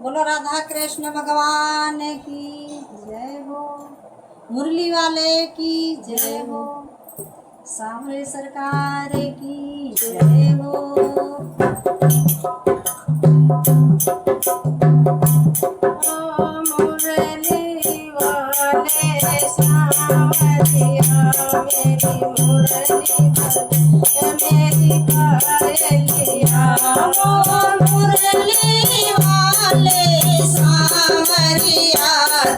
बोलो राधा कृष्ण भगवान की जय हो। मुरली वाले की जय हो। सांवरे सरकार की जय हो। मुरली वाले सांवरिया मेरी मुरली मेरी पायलिया। मुरली वाले सांवरिया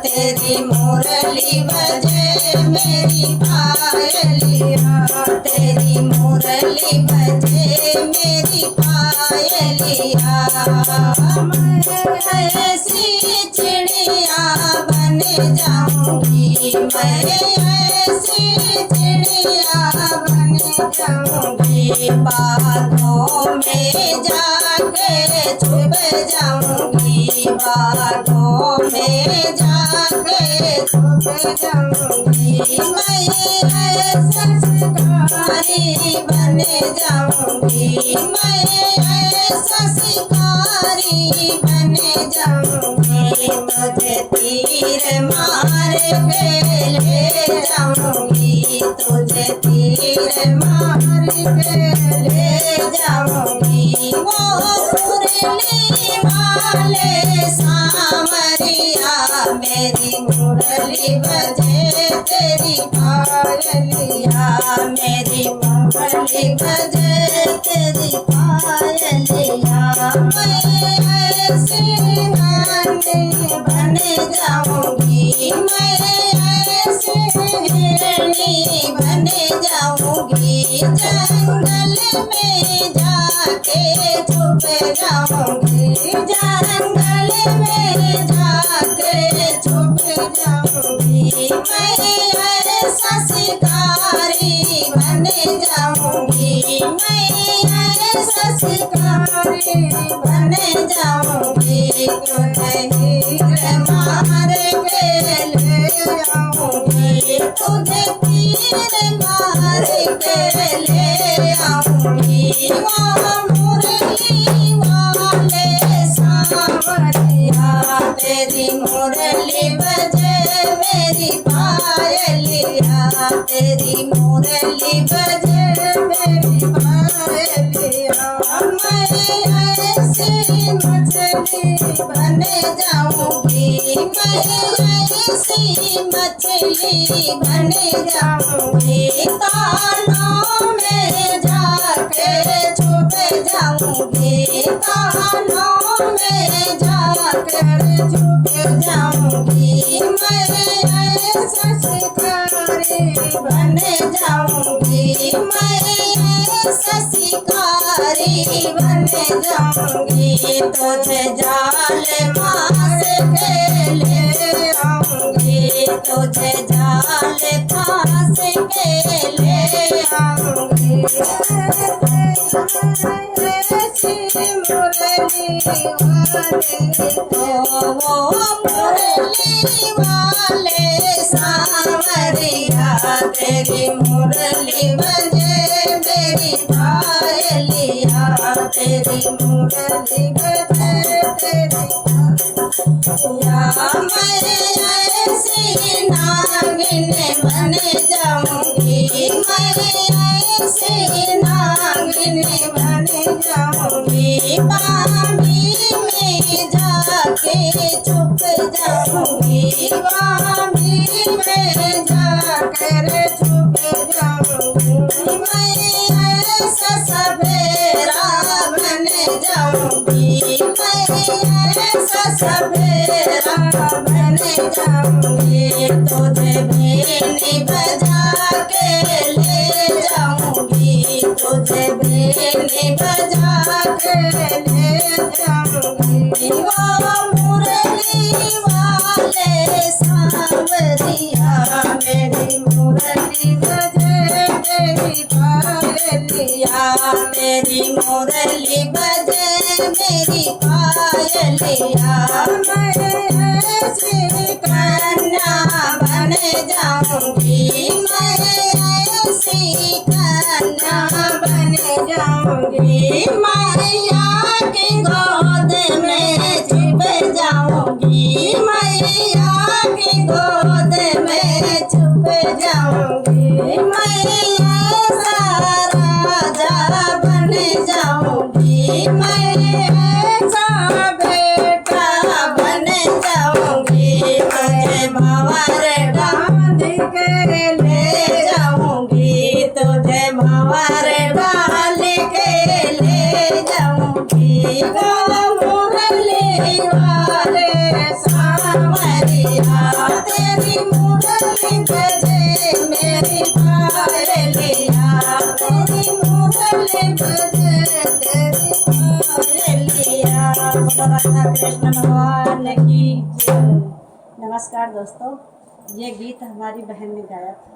तेरी मुरली बजे मेरी पायलिया। तेरी मुरली बजे मेरी पायलिया। मैं ऐसी चिड़िया बन जाऊंगी। मैं ऐसी चिड़िया बन जाऊंगी। बागों में जाके छुप जाऊंगी। बागों में जाके छुप जाऊंगी। मैं ऐसी शिकारी बन जाऊंगी। मैं ऐसी शिकारी बन जाऊंगी। तुझे तीर मार के ले जाऊंगी। तुझे तीर मार के ले जाऊंगी। वो मुरली वाले सांवरिया मेरी मुरली बजे तेरी पायलिया। मेरी मुरली बजे तेरी पायलिया। मैं ऐसी रानी बन जाऊंगी। मैं ऐसी हिरनी बन जाऊंगी। जंगल में जाके छुप जाऊंगी। जंगल में जाके छुप जाऊंगी। मैं ऐसा शिकारी बन जाऊंगी। मैं ऐसा शिकारी बन जाऊंगी। तुझे तीर मार के ले आऊंगी। तुझे तीर मार के ले आऊंगी। मुरली वाले सांवरिया तेरी मुरली बजे मेरी पायलिया। तेरी मुरली बजे मेरी पायलिया। मैं ऐसी मछली बन जाऊंगी। मैं ऐसी मछली बन जाऊंगी। तालों में जाके छुप जाऊंगी। तालों में जाकर छुप जाऊंगी। मैं ऐसा शिकारी बन जाऊंगी। मैं ऐसा शिकारी बन जाऊंगी। तुझे जाल मार के ले आऊंगी। तुझे जाल फांस के ले आऊंगी। मुरली वाले सांवरिया तेरी मुरली बजे मेरी पायलिया। तेरी मुरली बजे तेरी पायलिया। मैं ऐसी नागिन बन जाऊंगी। मैं ऐसी नागिन बन जाऊंगी। पानी में जाके छुप जाऊंगी। पानी में जाकर छुप जाऊंगी। मैं ऐसा सवेरा बन जाऊंगी। मैं ऐसा सवेरा बन जाऊंगी। तुझे बीनी बजा के ले जाऊंगी। तुझे बीनी बजा के ले जाऊंगी। मुरली वाले सांवरिया मेरी मुरली बजे तेरी पायलिया। मेरी मुरली बजे मेरी पायलिया। मैं ऐसी कन्या बन जाऊंगी। मैं ऐसी कन्या बन जाऊंगी। मैया की गोद में छिप जा के ले जाऊंगी, तुझे भंवर डाल के ले जाऊंगी। मुरली वाले सांवरिया, तेरी मुरली बजे मेरी पायलिया, तेरी मुरली बजे तेरी पायलिया। राधा कृष्ण भगवान की जय। नमस्कार दोस्तों, ये गीत हमारी बहन ने गाया था।